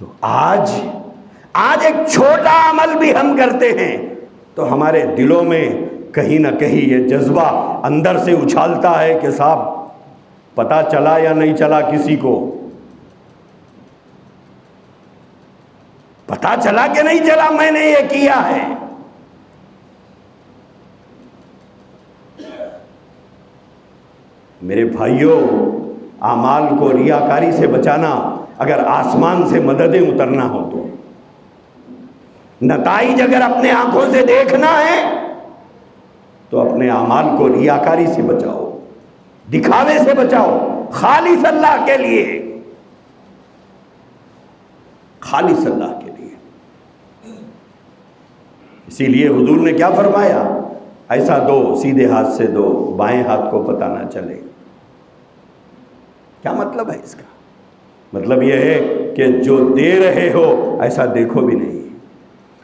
تو آج ایک چھوٹا عمل بھی ہم کرتے ہیں تو ہمارے دلوں میں کہیں نہ کہیں یہ جذبہ اندر سے اچھالتا ہے کہ صاحب پتہ چلا یا نہیں چلا، کسی کو پتہ چلا کہ نہیں چلا میں نے یہ کیا ہے۔ میرے بھائیوں، اعمال کو ریاکاری سے بچانا، اگر آسمان سے مددیں اترنا ہو تو نتائج اگر اپنے آنکھوں سے دیکھنا ہے تو اپنے اعمال کو ریاکاری سے بچاؤ، دکھاوے سے بچاؤ، خالص اللہ کے لیے، خالص اللہ کے لیے۔ اسی لیے حضور نے کیا فرمایا؟ ایسا دو، سیدھے ہاتھ سے دو، بائیں ہاتھ کو پتہ نہ چلے۔ کیا مطلب ہے اس کا؟ مطلب یہ ہے کہ جو دے رہے ہو ایسا دیکھو بھی نہیں،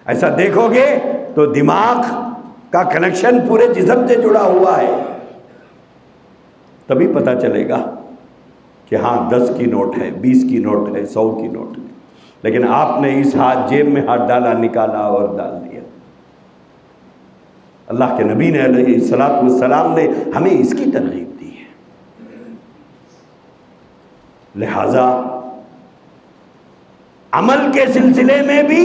ایسا دیکھو گے تو دماغ کا کنیکشن پورے جسم سے جڑا ہوا ہے، تبھی پتہ چلے گا کہ ہاں 10 کی نوٹ ہے، 20 کی نوٹ ہے، 100 کی نوٹ ہے۔ لیکن آپ نے اس ہاتھ جیب میں ہاتھ ڈالا، نکالا اور ڈال دیا۔ اللہ کے نبی نے علیہ الصلوۃ والسلام نے ہمیں اس کی ترغیب دی ہے۔ لہذا عمل کے سلسلے میں بھی،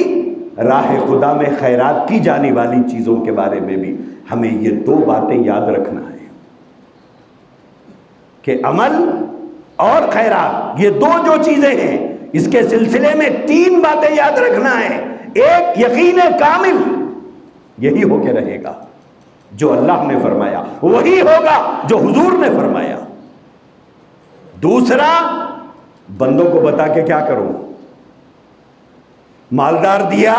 راہ خدا میں خیرات کی جانے والی چیزوں کے بارے میں بھی ہمیں یہ 2 باتیں یاد رکھنا ہے کہ عمل اور خیرات، یہ 2 جو چیزیں ہیں، اس کے سلسلے میں 3 باتیں یاد رکھنا ہے۔ ایک، یقین کامل، یہی ہو کے رہے گا جو اللہ نے فرمایا، وہی ہوگا جو حضور نے فرمایا۔ دوسرا، بندوں کو بتا کے کیا کروں؟ مالدار دیا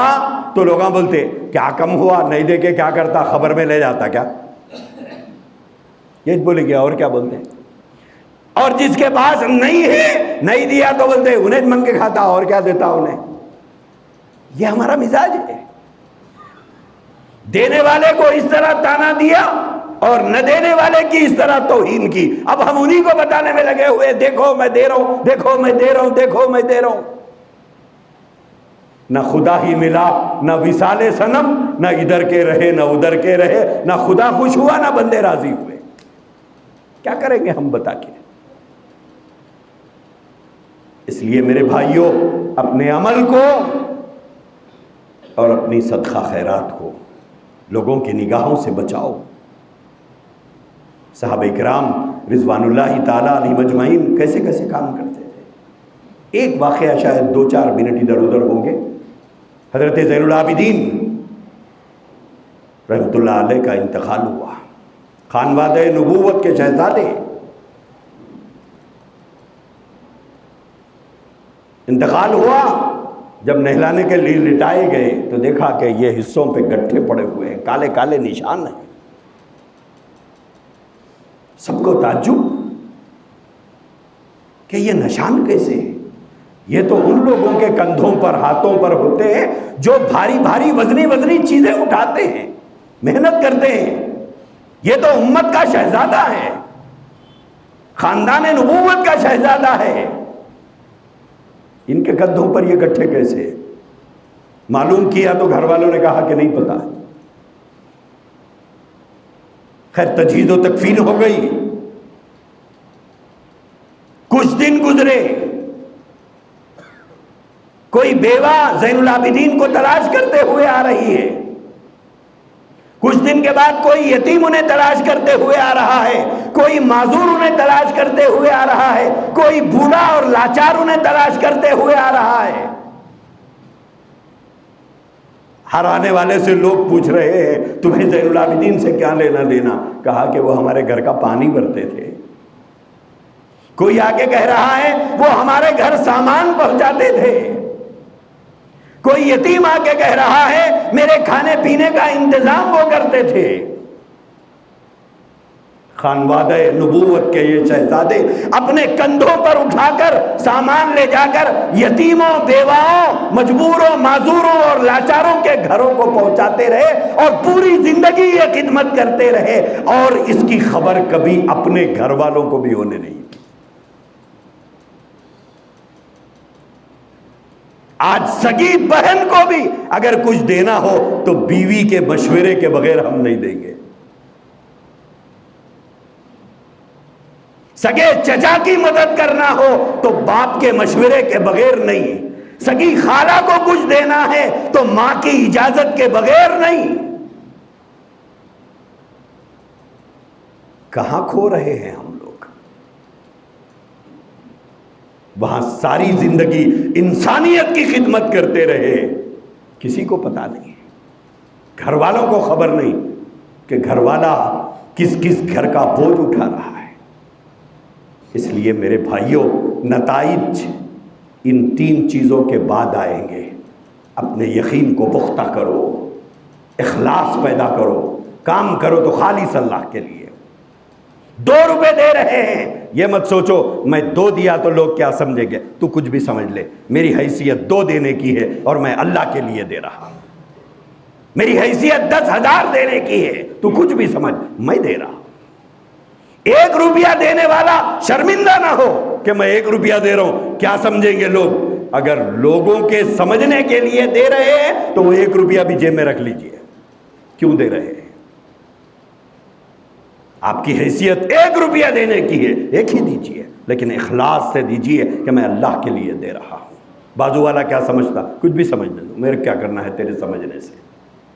تو لوگاں بولتے کیا کم ہوا، نہیں دے کے کیا کرتا، خبر میں لے جاتا کیا، یہ بولے گیا، اور کیا بولتے ہیں؟ اور جس کے پاس نہیں ہے، نہیں دیا تو بولتے انہیں منگ کے کھاتا، اور کیا دیتا انہیں۔ یہ ہمارا مزاج ہے۔ دینے والے کو اس طرح تانا دیا اور نہ دینے والے کی اس طرح توہین کی۔ اب ہم انہی کو بتانے میں لگے ہوئے، دیکھو میں دے رہا ہوں، دیکھو میں دے رہا ہوں، دیکھو میں دے رہا ہوں۔ نہ خدا ہی ملا، نہ وصال صنم، نہ ادھر کے رہے نہ ادھر کے رہے، نہ خدا خوش ہوا نہ بندے راضی ہوئے۔ کیا کریں گے ہم بتا کے؟ اس لیے میرے بھائیوں، اپنے عمل کو اور اپنی صدقہ خیرات کو لوگوں کی نگاہوں سے بچاؤ۔ صحابہ کرام رضوان اللہ تعالی علیہ مجمعین کیسے کیسے کام کرتے تھے۔ ایک واقعہ شاید 2-4 منٹ ادھر ادھر ہوں گے۔ حضرت زین العابدین رحمۃ اللہ علیہ کا انتقال ہوا، خانوادہ نبوت کے شہزادے، انتقال ہوا۔ جب نہلانے کے لیے لٹائے گئے تو دیکھا کہ یہ حصوں پہ گٹھے پڑے ہوئے ہیں، کالے کالے نشان ہیں۔ سب کو تعجب کہ یہ نشان کیسے ہیں؟ یہ تو ان لوگوں کے کندھوں پر، ہاتھوں پر ہوتے ہیں جو بھاری بھاری وزنی چیزیں اٹھاتے ہیں، محنت کرتے ہیں۔ یہ تو امت کا شہزادہ ہے، خاندان نبوت کا شہزادہ ہے، ان کے کندھوں پر یہ گٹھے کیسے؟ معلوم کیا تو گھر والوں نے کہا کہ نہیں پتا۔ خیر تجہیز و تکفین ہو گئی، کچھ دن گزرے، کوئی بیوہ زین العابدین کو تلاش کرتے ہوئے آ رہی ہے، کچھ دن کے بعد کوئی یتیم انہیں تلاش کرتے ہوئے آ رہا ہے، کوئی معذور انہیں تلاش کرتے ہوئے آ رہا ہے، کوئی بوڑھا اور لاچار انہیں تلاش کرتے ہوئے آ رہا ہے۔ ہر آنے والے سے لوگ پوچھ رہے ہیں تمہیں زین العابدین سے کیا لینا دینا؟ کہا کہ وہ ہمارے گھر کا پانی بھرتے تھے۔ کوئی آگے کہہ رہا ہے وہ ہمارے گھر سامان پہنچاتے تھے۔ کوئی یتیم آ کے کہہ رہا ہے میرے کھانے پینے کا انتظام وہ کرتے تھے۔ خانوادہ نبوت کے یہ شہزادے اپنے کندھوں پر اٹھا کر سامان لے جا کر یتیموں، بیواؤں، مجبوروں، معذوروں اور لاچاروں کے گھروں کو پہنچاتے رہے اور پوری زندگی یہ خدمت کرتے رہے، اور اس کی خبر کبھی اپنے گھر والوں کو بھی ہونے نہیں دی۔ آج سگی بہن کو بھی اگر کچھ دینا ہو تو بیوی کے مشورے کے بغیر ہم نہیں دیں گے. سگے چچا کی مدد کرنا ہو تو باپ کے مشورے کے بغیر نہیں. سگی خالہ کو کچھ دینا ہے تو ماں کی اجازت کے بغیر نہیں. کہاں کھو رہے ہیں ہم لوگ؟ وہاں ساری زندگی انسانیت کی خدمت کرتے رہے، کسی کو پتا نہیں، گھر والوں کو خبر نہیں کہ گھر والا کس کس گھر کا بوجھ اٹھا رہا ہے. اس لیے میرے بھائیوں، نتائج ان 3 چیزوں کے بعد آئیں گے. اپنے یقین کو پختہ کرو، اخلاص پیدا کرو، کام کرو تو خالص اللہ کے لیے. 2 روپے دے رہے ہیں، یہ مت سوچو میں 2 دیا تو لوگ کیا سمجھیں گے. تو کچھ بھی سمجھ لے، میری حیثیت 2 دینے کی ہے اور میں اللہ کے لیے دے رہا ہوں. میری حیثیت 10,000 دینے کی ہے، تو کچھ بھی سمجھ، میں دے رہا ہوں. 1 روپیہ دینے والا شرمندہ نہ ہو کہ میں 1 روپیہ دے رہا ہوں، کیا سمجھیں گے لوگ. اگر لوگوں کے سمجھنے کے لیے دے رہے ہیں تو وہ 1 روپیہ بھی جیب میں رکھ لیجئے. کیوں دے رہے ہیں؟ آپ کی حیثیت 1 روپیہ دینے کی ہے، 1 ہی دیجئے، لیکن اخلاص سے دیجئے کہ میں اللہ کے لیے دے رہا ہوں. بازو والا کیا سمجھتا، کچھ بھی سمجھنے دو، میرے کیا کرنا ہے تیرے سمجھنے سے.